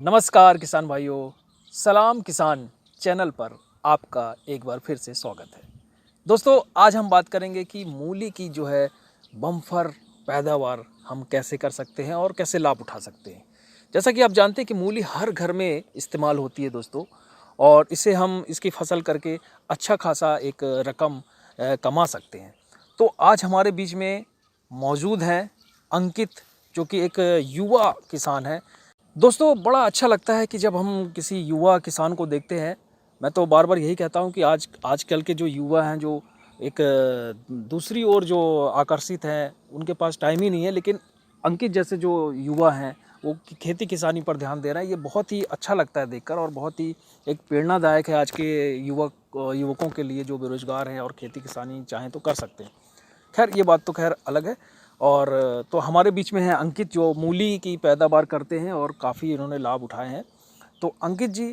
नमस्कार किसान भाइयों, सलाम किसान चैनल पर आपका एक बार फिर से स्वागत है। दोस्तों, आज हम बात करेंगे कि मूली की जो है बम्पर पैदावार हम कैसे कर सकते हैं और कैसे लाभ उठा सकते हैं। जैसा कि आप जानते हैं कि मूली हर घर में इस्तेमाल होती है दोस्तों, और इसे हम इसकी फसल करके अच्छा खासा एक रकम कमा सकते हैं। तो आज हमारे बीच में मौजूद हैं अंकित, जो कि एक युवा किसान है। दोस्तों, बड़ा अच्छा लगता है कि जब हम किसी युवा किसान को देखते हैं। मैं तो बार बार यही कहता हूँ कि आजकल के जो युवा हैं, जो एक दूसरी ओर जो आकर्षित हैं, उनके पास टाइम ही नहीं है। लेकिन अंकित जैसे जो युवा हैं, वो खेती किसानी पर ध्यान दे रहे हैं। ये बहुत ही अच्छा लगता है देखकर, और बहुत ही एक प्रेरणादायक है आज के युवकों के लिए, जो बेरोजगार हैं और खेती किसानी चाहें तो कर सकते हैं। खैर, ये बात तो खैर अलग है। और तो हमारे बीच में है अंकित, जो मूली की पैदावार करते हैं और काफ़ी इन्होंने लाभ उठाए हैं। तो अंकित जी,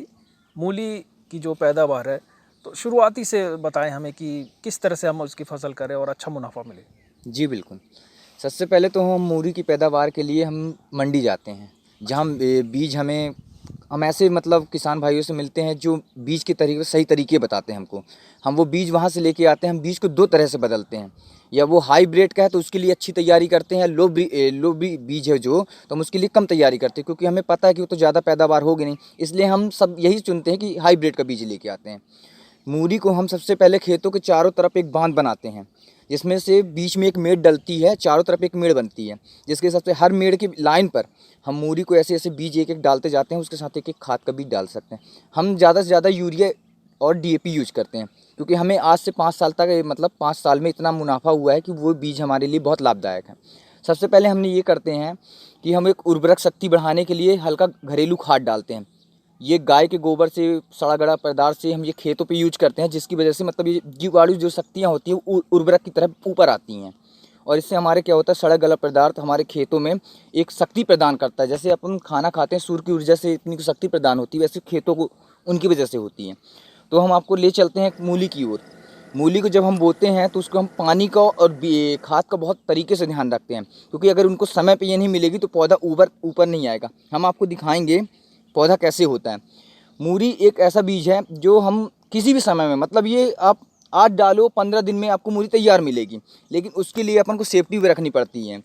मूली की जो पैदावार है, तो शुरुआती से बताएं हमें कि किस तरह से हम उसकी फसल करें और अच्छा मुनाफा मिले। जी बिल्कुल। सबसे पहले तो हम मूली की पैदावार के लिए हम मंडी जाते हैं, अच्छा। जहाँ बीज हम ऐसे मतलब किसान भाइयों से मिलते हैं जो बीज के तरीके सही तरीके बताते हैं हमको। हम वो बीज वहाँ से लेके आते हैं। हम बीज को दो तरह से बदलते हैं, या वो हाइब्रिड का है तो उसके लिए अच्छी तैयारी करते हैं, बीज है जो, तो हम उसके लिए कम तैयारी करते हैं, क्योंकि हमें पता है कि वो तो ज़्यादा पैदावार होगी नहीं। इसलिए हम सब यही चुनते हैं कि हाइब्रिड का बीज लेके आते हैं। मूली को हम सबसे पहले खेतों के चारों तरफ एक बांध बनाते हैं, जिसमें से बीच में एक मेड़ डलती है, चारों तरफ एक मेड़ बनती है, जिसके हिसाब से हर मेड़ की लाइन पर हम मूली को ऐसे ऐसे बीज एक एक डालते जाते हैं। उसके साथ एक एक खाद का बीज डाल सकते हैं। हम ज़्यादा से ज़्यादा यूरिया और डीएपी यूज करते हैं, क्योंकि हमें आज से 5 साल तक मतलब 5 साल में इतना मुनाफा हुआ है कि वो बीज हमारे लिए बहुत लाभदायक है। सबसे पहले हमने ये करते हैं कि हम एक उर्वरक शक्ति बढ़ाने के लिए हल्का घरेलू खाद डालते हैं। ये गाय के गोबर से, सड़ा गला पदार्थ से हम ये खेतों पे यूज करते हैं, जिसकी वजह से मतलब ये जीवाणु जो शक्तियाँ होती हैं वो उर्वरक की तरह ऊपर आती हैं। और इससे हमारे क्या होता है, सड़ा गला पदार्थ हमारे खेतों में एक शक्ति प्रदान करता है। जैसे अपन खाना खाते हैं, सूर्य की ऊर्जा से इतनी शक्ति प्रदान होती है, वैसे खेतों को उनकी वजह से होती है। तो हम आपको ले चलते हैं मूली की ओर। मूली को जब हम बोते हैं तो उसको हम पानी का और खाद का बहुत तरीके से ध्यान रखते हैं, क्योंकि अगर उनको समय पे ये नहीं मिलेगी तो पौधा ऊपर नहीं आएगा। हम आपको दिखाएंगे पौधा कैसे होता है। मूली एक ऐसा बीज है जो हम किसी भी समय में, मतलब ये आप आज डालो 15 दिन में आपको मूली तैयार मिलेगी, लेकिन उसके लिए अपन को सेफ्टी भी रखनी पड़ती है।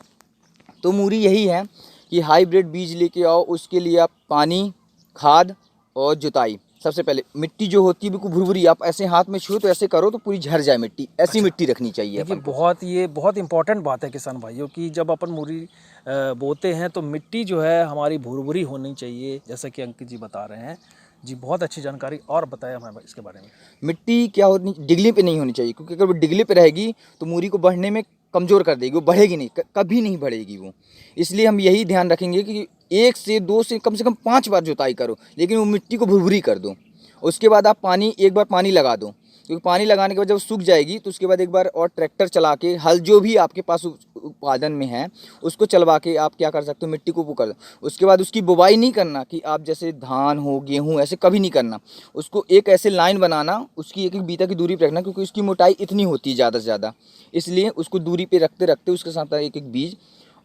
तो मूली यही है कि हाइब्रिड बीज लेके आओ, उसके लिए आप पानी, खाद और जुताई। सबसे पहले मिट्टी जो होती है बिल्कुल भुरभुरी, आप ऐसे हाथ में छुओ तो ऐसे करो तो पूरी झड़ जाए मिट्टी, ऐसी अच्छा। मिट्टी रखनी चाहिए देखिए, अपन को। ये बहुत इंपॉर्टेंट बात है किसान भाइयों की। जब अपन मूली बोते हैं तो मिट्टी जो है हमारी भुरभुरी होनी चाहिए, जैसा कि अंकित जी बता रहे हैं। जी, बहुत अच्छी जानकारी। और बताया हमें इसके बारे में। मिट्टी क्या होनी, डिगली पे नहीं होनी चाहिए, क्योंकि अगर वो डिगली पे रहेगी तो मूली को बढ़ने में कमज़ोर कर देगी, वो बढ़ेगी नहीं, कभी नहीं बढ़ेगी वो। इसलिए हम यही ध्यान रखेंगे कि 1 से 2 से कम 5 बार जुताई करो, लेकिन वो मिट्टी को भुरभुरी कर दो। उसके बाद आप एक बार पानी लगा दो, क्योंकि पानी लगाने के बाद जब सूख जाएगी तो उसके बाद एक बार और ट्रैक्टर चला के, हल जो भी आपके पास उत्पादन में है उसको चलवा के आप क्या कर सकते हो, मिट्टी को वो कर दो। उसके बाद उसकी बुवाई नहीं करना कि आप जैसे धान हो, गेहूँ, ऐसे कभी नहीं करना। उसको एक ऐसे लाइन बनाना, उसकी एक एक बीता की दूरी पर रखना, क्योंकि उसकी मोटाई इतनी होती है ज़्यादा से ज़्यादा। इसलिए उसको दूरी पे रखते रखते उसके साथ एक एक बीज,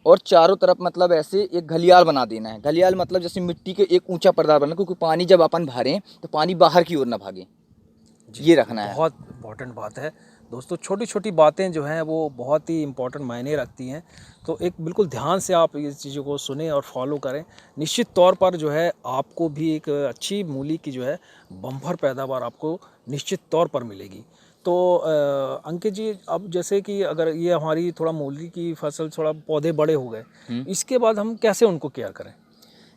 और चारों तरफ मतलब ऐसे एक घलियाल बना देना है। घलियाल मतलब जैसे मिट्टी के एक ऊंचा पर्दा बनना, क्योंकि पानी जब अपन भरें तो पानी बाहर की ओर ना भागे, जी, ये रखना है। बहुत इम्पॉर्टेंट बात है दोस्तों। छोटी छोटी बातें जो हैं वो बहुत ही इम्पॉर्टेंट मायने रखती हैं। तो एक बिल्कुल ध्यान से आप ये चीज़ों को सुने और फॉलो करें। निश्चित तौर पर जो है आपको भी एक अच्छी मूली की जो है बम्पर पैदावार आपको निश्चित तौर पर मिलेगी। तो अंकित जी, अब जैसे कि अगर ये हमारी थोड़ा मूली की फसल, थोड़ा पौधे बड़े हो गए, इसके बाद हम कैसे उनको केयर करें?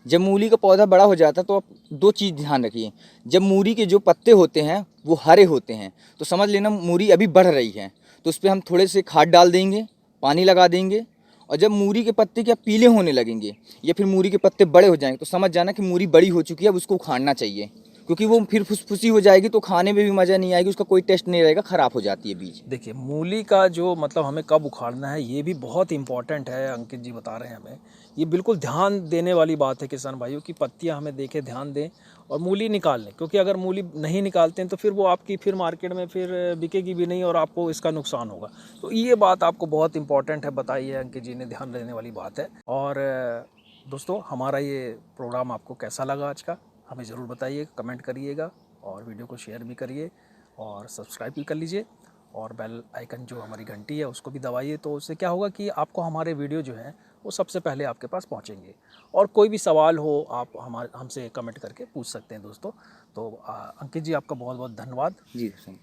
जब मूली का पौधा बड़ा हो जाता है तो आप दो चीज़ ध्यान रखिए। जब मूली के जो पत्ते होते हैं वो हरे होते हैं तो समझ लेना मूली अभी बढ़ रही है, तो उस पर हम थोड़े से खाद डाल देंगे, पानी लगा देंगे। और जब मूली के पत्ते क्या पीले होने लगेंगे या फिर मूली के पत्ते बड़े हो जाएंगे तो समझ जाना कि मूली बड़ी हो चुकी है, अब उसको उखाड़ना चाहिए, क्योंकि वो फिर फुसफुसी हो जाएगी तो खाने में भी मज़ा नहीं आएगी, उसका कोई टेस्ट नहीं रहेगा, ख़राब हो जाती है बीज। देखिए, मूली का जो मतलब हमें कब उखाड़ना है, ये भी बहुत इम्पॉर्टेंट है। अंकित जी बता रहे हैं हमें, ये बिल्कुल ध्यान देने वाली बात है किसान भाइयों की। पत्तियां हमें देखें, ध्यान दें और मूली निकाल लें, क्योंकि अगर मूली नहीं निकालते हैं तो फिर वो आपकी फिर मार्केट में फिर बिकेगी भी नहीं और आपको इसका नुकसान होगा। तो ये बात आपको बहुत इंपॉर्टेंट है, बताई है अंकित जी ने, ध्यान देने वाली बात है। और दोस्तों हमारा ये प्रोग्राम आपको कैसा लगा आज का, हमें ज़रूर बताइए, कमेंट करिएगा और वीडियो को शेयर भी करिए और सब्सक्राइब भी कर लीजिए और बेल आइकन जो हमारी घंटी है उसको भी दबाइए। तो उससे क्या होगा कि आपको हमारे वीडियो जो हैं वो सबसे पहले आपके पास पहुंचेंगे। और कोई भी सवाल हो आप हमसे कमेंट करके पूछ सकते हैं दोस्तों। तो अंकित जी आपका बहुत बहुत धन्यवाद। जी सर।